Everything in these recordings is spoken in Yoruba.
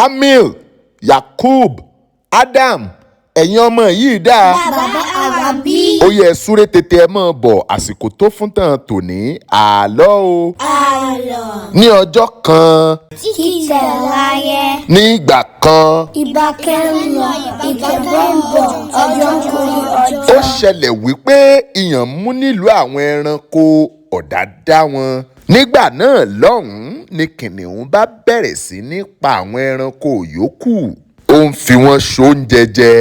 Kamil, Yakub, Adam, ẹ̀yin ọmọ yìí dáa. Bàbá Àràbí. Ó yẹ súré tètè ẹ mọ̀ bọ̀ àsìkò tó fún tàn tòní àlọ́ o. Àlọ́. Ní ọjọ́ kan. Tí kìí tẹ̀ láyé. Ní ìgbà kan. Ìgbà kẹrin lọ, ìgbà tó ń bọ̀, ọjọ́ ń gorí ọjọ́. Ó ṣẹlẹ̀ wípé ìyàn mú nílùú àwọn ẹranko ọ̀dá dá wọn. Nígbà náà lọ́hùn-ún ni kìnìún bá bẹ̀rẹ̀ sí ní pa àwọn ẹranko yòókù. Ó ń fi wọ́n ṣoúnjẹ jẹ,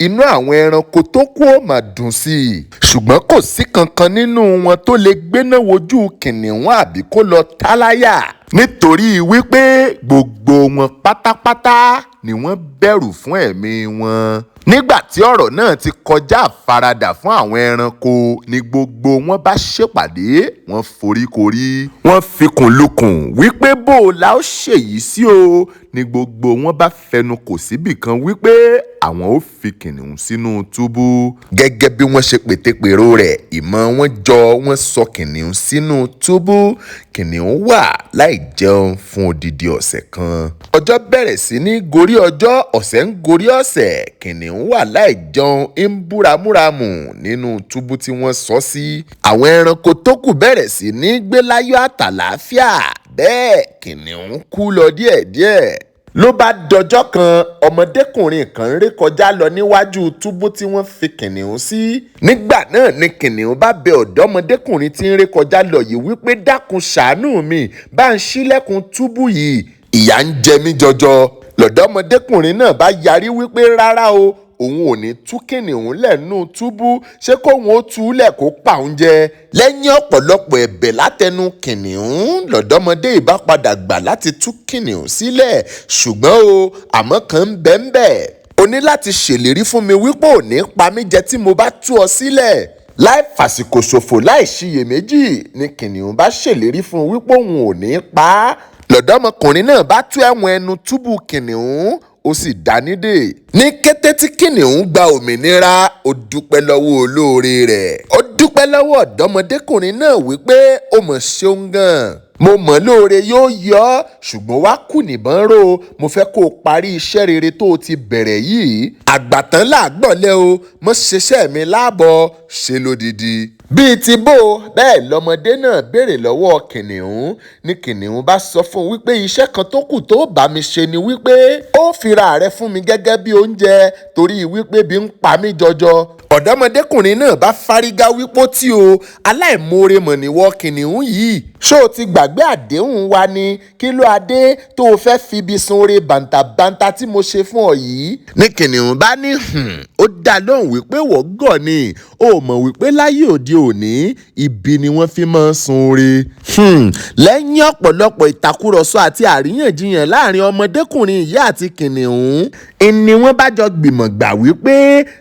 inú àwọn ẹranko tó kù ó máa dùn sí i. Ṣùgbọ́n kò sí kankan nínú wọn tó lè gbéná wojú kìnìún àbí kó lọ táláyà. Nítorí wípé gbogbo wọn pátápátá ni wọ́n bẹ̀rù fún ẹ̀mí wọn. Nígbà tí ọ̀rọ̀ náà ti kọjá àfaradà fún àwọn ẹranko ni gbogbo wọn bá ṣèpàdé, wọ́n foríkorí, wọ́n fikùn lukùn wípé bó la ó ṣèyí sí o, ni gbogbo wọn bá fẹnu kò síbì kan wípé àwọn ó fi kìnìún sínú túbú. Gẹ́gẹ́ bí wọ́n ṣe pètèpèrò rẹ̀, ìmọ̀ wọn jọ wọ́n sọ kìnìún sínú túbú. Kìnìún wà láì jẹun fún odidi ọ̀sẹ̀ kan. Ọjọ́ bẹ̀rẹ̀ sí ní gorí ọjọ́, ọ̀sẹ̀ ń gorí ọ̀sẹ̀. Kìnìún wà láì jẹun ń búramúramù nínú túbú tí wọ́n sọ sí. Àwọn ẹranko tó kù bẹ̀rẹ̀ sí ní gbé láyọ̀ àtàlàáfíà. Bẹ́ẹ̀ kìnìún kú lọ díẹ̀díẹ̀. Ló bá dọjọ́ kan, ọmọdékùnrin kan ré kọjá lọ níwájú túbú tí wọ́n fi kìnìún sí. Nígbà náà ni kìnìún bá bẹ ọ̀dọ́mọdékùnrin tí ń ré kọjá lọ yìí wípé dákun ṣàánú mi, bá ń ṣílẹ̀kùn túbú yìí, ìyà ń jẹ mí jọjọ. Lọ̀dọ́mọdékùnrin náà bá yarí wípé rárá o, òun ò ní tú kìnìún lẹ́nu túbú, ṣé kóun ó tú lẹ̀ kó pa òun jẹ. Lẹ́yìn ọ̀pọ̀lọpọ̀ ẹ̀bẹ̀ látẹnu kìnìún, lọ̀dọ́mọdé ìbá padà gbà láti tú kìnìún sílẹ̀. Ṣùgbọ́n o, àmọ́ kan ń bẹ ń bẹ̀. O ní láti ṣèlérí fún mi wípé ò ní pa mí jẹ tí mo bá tú ọ sílẹ̀. Láì fàsìkò ṣòfò láì ṣiyèméjì ni kìnìún bá ṣèlérí fún un wípé òun ò ní pa á. Lọ̀dọ́mọkùnrin náà bá tú ẹ̀wọ̀n ẹnu túbú kìnìún, ó sì dánídè. Ní kété tí kìnìún gba òmìnira, ó dúpẹ́ lọ́wọ́ olóore rẹ̀. Ó dúpẹ́ lọ́wọ́ ọ̀dọ́mọdékùnrin náà wípé ó mọ̀ ṣeun gan. Mo mọ̀ lóore yóò yọ ọ́, ṣùgbọ́n wá kù níbọn ró. Mo fẹ́ kó o parí iṣẹ́ rere tó o ti bẹ̀rẹ̀ yìí. Àgbàtán làgbọ̀lẹ́ o, mo ṣiṣẹ́ mi láàbọ̀ ṣe lódidi. Bíi ti bó bẹ́ẹ̀ lọmọdé náà béèrè lọ́wọ́ kìnìún, ní kìnìún bá sọ fún un wípé iṣẹ́ kan tó kù tó bá mi ṣe ni wípé ó fira rẹ fún mi gẹ́gẹ́ bí oúnjẹ torí wípé bí ń pa mí jọjọ. Ọ̀dọ́mọdékùnrin náà bá fárígá wípé tí o aláìmoore mọ̀ níwọ kìnìún yìí. Ṣó o ti gbàgbé àdéhùn wa ni? Kí ló adé tó o fẹ́ fi ibi sun oore bàǹtàbàǹtà tí mo ṣe fún ọ yìí? Ní kìnìún bá ní ó dá lóhùn wípé wọ́n gọ̀ ni, ó mọ̀ wípé láyé òde òní ibi ni wọ́n fi máa ń sun oore. Lẹ́yìn ọ̀pọ̀lọpọ̀ ìtàkùrọ̀sọ àti àríyànjiyàn láàrin ọmọdékùnrin ìyá àti kìnìún, ni wọ́n bá jọ gbìmọ̀ gbà wípé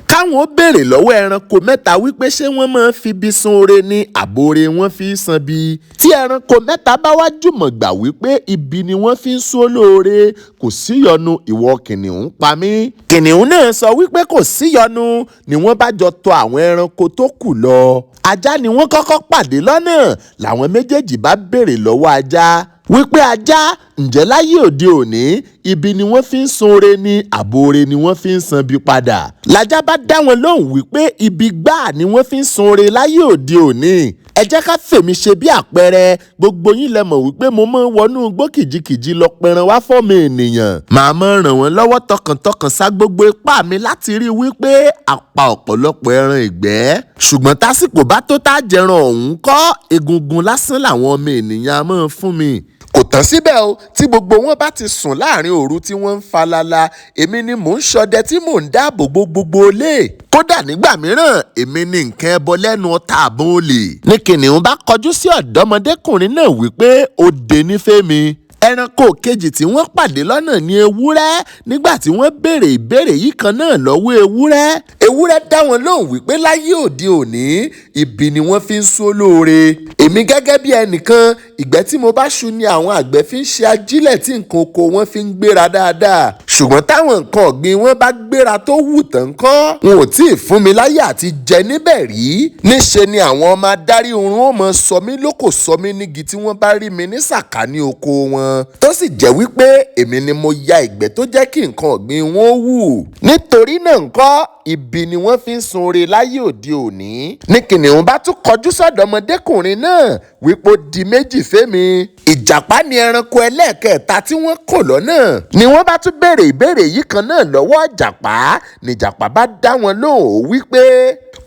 káwọn ó béèrè lọ́wọ́ ẹranko mẹ́ta wípé ṣé wọ́n máa ń fi ibi sun oore ni àbóore wọ́n fi san bí. Tí ẹranko mẹ́ta bá wá jùmọ̀ gbà wípé ibi ni wọ́n fi ń sún olóore, kò síyọnu ìwọ kìnìún pa mí. Kìnìún náà sọ wípé kò síyọnu, ni wọ́n bá jọ tọ̀ àwọn ẹranko tó kù lọ. Ajá ni wọ́n kọ́kọ́ pàdé lọ́nà, làwọn méjèèjì bá béèrè lọ́wọ́ ajá wípé ajá, ǹjẹ́ láyé òde òní ibi ni wọ́n fi ń sun oore ni àbóore ni wọ́n fi ń san bí padà? Lajá bá dá wọn lóhùn wípé ibi gbáà ni wọ́n fi ń sun oore láyé òde òní. Ẹ jẹ́ ká fèmí ṣe bí àpẹẹrẹ, gbogbo yín lẹ mọ̀ wípé mo máa ń wọnú igbó kìjikìji lọ pẹran wá fọ́mọ ènìyàn. Màá máa ràn wọ́n lọ́wọ́ tọkàntọkàn sá gbogbo ipá mi láti rí wípé a pa ọ̀pọ̀lọpọ̀ ẹran ìgbẹ́. Ṣùgbọ́n tásìkò bá tó tá jẹran ọ̀hún kọ́, egungun lásán làwọn ọmọ ènìyàn máa ń fún mi. Kò tán síbẹ̀ o, tí gbogbo wọn bá ti sùn láàrin òru tí wọ́n ń falala, èmi ni mò ń ṣọdẹ tí mò ń dáàbò bo gbogbo ilé. Kódà nígbà mìíràn èmi ni nǹkan ẹbọ lẹ́nu ọ̀tá àbọ̀n olè. Ní kìnìún bá kọjú sí ọ̀dọ́mọdékùnrin náà wípé ó dé nífẹ̀ẹ́ mi. Ẹranko kejì tí wọ́n pàdé lọ́nà ni ewúrẹ́. Nígbà tí wọ́n béèrè ìbéèrè yìí kan náà lọ́wọ́ ewúrẹ́, ewúrẹ́ dá wọn lóhùn wípé láyé òde òní ibi ni wọ́n fi ń sún olóore. Èmi gẹ́gẹ́ bí ẹnìkan, ìgbẹ́ tí mo bá ṣu ni àwọn àgbẹ̀ fi ń ṣe ajílẹ̀ tí nǹkan oko wọn fi ń gbéra dáadáa. ṣùgbọ́n táwọn nǹkan ọ̀gbìn wọn bá gbéra tó wù tán kọ́ wọn ò tí ì fún mi láyè àti jẹ níbẹ̀ rí. níṣe ni àwọn ọmọ adarí oorun ó mọ sọ mí lóko sọ mí nígi tí wọ́n bá rí mi ní sàkání oko wọn tó sì jẹ́ wípé èmi ni mo ya ìgbẹ́ tó jẹ́ kí nǹkan ọ̀gbìn wọn ó wù. nítorí náà ńkọ́ ibi ni wọ́n fi ń sun ore láyé òde òní. ní kìnìún bá tún kọjú sọ́dọ̀ ọmọdékùnrin náà wípé ó di méjì fẹ́mi. ìjàpá ni ẹranko ẹlẹ́ẹ̀kẹta tí wọ́n kò lọ́nà. ni wọ́n bá tún béèrè ìbéèrè yìí kan náà lọ́wọ́ ìjàpá. níjàpá bá dá wọn lóhùn wípé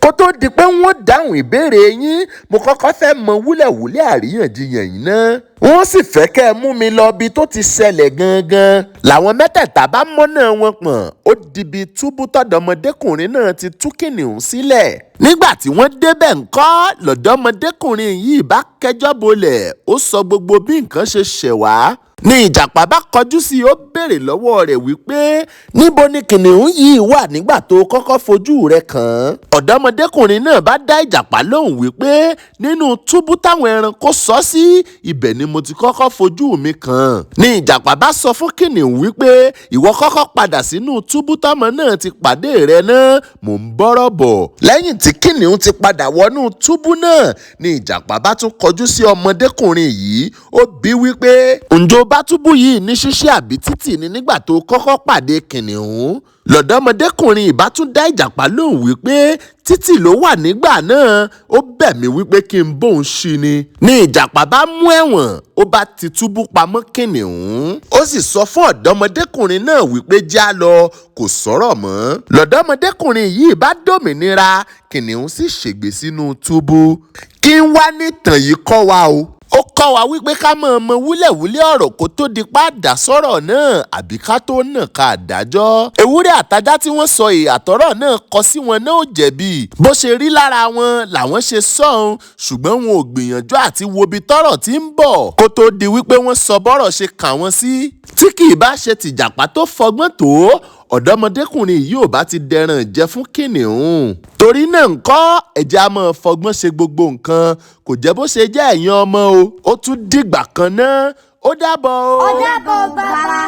kó tó di pé wọ́n dáhùn ìbéèrè yín mo kọ́kọ́ fẹ́ mọ wúlẹ̀wúlẹ̀ àríyànjiyàn yìí ná. wọ́n sì fẹ́ kẹ́ ẹ mú mi lọ bí tó ti ṣẹlẹ̀ gangan. làwọn mẹ́tẹ̀ẹ̀ta bá mọ́nà wọn pọ̀n ó dibi túbú tọ́dọ̀mọdékùnrin náà ti tú kìnìún sílẹ̀. nígbà tí wọ́n débẹ̀ ńkọ́ lọ́dọ̀mọdékùnrin yìí bá kẹjọ́ bolẹ̀ ó sọ gbogbo bí nǹkan ṣe ṣẹ̀ wá. ní ìjàpá bá kọjú sí i ó béèrè lọ́wọ́ rẹ̀ wípé níbo ni kìnìún yìí wà nígbà tó kọ́kọ́ fojú rẹ̀ kàn án. ọ̀dọ́mọdékùnrin náà bá dá ìjàpá lóhùn wípé nínú túbú táwọn ẹranko sọ sí ibẹ̀ ni mo ti kọ́kọ́ fojú mi kàn án. ní ìjàpá bá sọ fún kìnìún wípé ìwọ kọ́kọ́ padà sínú túbú tọ́mọ náà ti pàdé rẹ náà mò ń bọ́rọ̀ bọ̀. lẹ́yìn tí kìnìún ti padà wọnú túbú náà ní ìjàpá bá tún kọjú sí ọmọdékùnrin yìí ó bi wípé ǹjọ́ bá túbú yìí ní ṣíṣí àbí títì ni nígbà tó kọ́kọ́ pàdé kìnìún. lọ́dọ̀mọdékùnrin ìbá tún dá ìjàpá lóhùn wípé títì ló wà nígbà náà ó bẹ̀ mí wípé kí n bóun ṣí ni. ní ìjàpá bá mú ẹ̀wọ̀n ó bá ti túbú pamọ́ kìnìún. ó sì sọ fún ọ̀dọ́mọdékùnrin náà wípé já lọ kò sọ̀rọ̀ mọ́. lọ́dọ̀mọdékùnrin yìí bá dòmìnira kìnìún sì ṣègbè sínú túbú. kí n wá nìtàn yìí kọ́ wa o. ó kọ́ wa wípé ká mọ̀ ọmọ wúlẹ̀wúlẹ̀ ọ̀rọ̀ kó tó di pàdà sọ̀rọ̀ náà àbí ká tó nà ká dájọ́. ewúrẹ́ àtajá tí wọ́n sọ ìyàtọ̀rọ̀ náà kọ sí wọn náà ò jẹ̀bi. bó ṣe rí lára wọn làwọn ṣe sọ̀hún ṣùgbọ́n wọn ò gbìyànjú àti wo ibi tọ́rọ̀ tí ń bọ̀ kó tó di wípé wọ́n sọ bọ́rọ̀ ṣe kà wọ́n sí. tí kì í bá ṣe tìjàpá tó fọgbọ́n tó ọ̀dọ́mọdékùnrin yìí ò bá ti dẹran jẹ fún kìnìún. torí náà ńkọ́ ẹ̀jẹ̀ á máa fọgbọ́n ṣe gbogbo nǹkan kò jẹ́ bó ṣe jẹ́ ẹ̀yin ọmọ o ó tún dìgbà kan náà ó dàbọ̀ o. ó dàbọ̀ bàbá.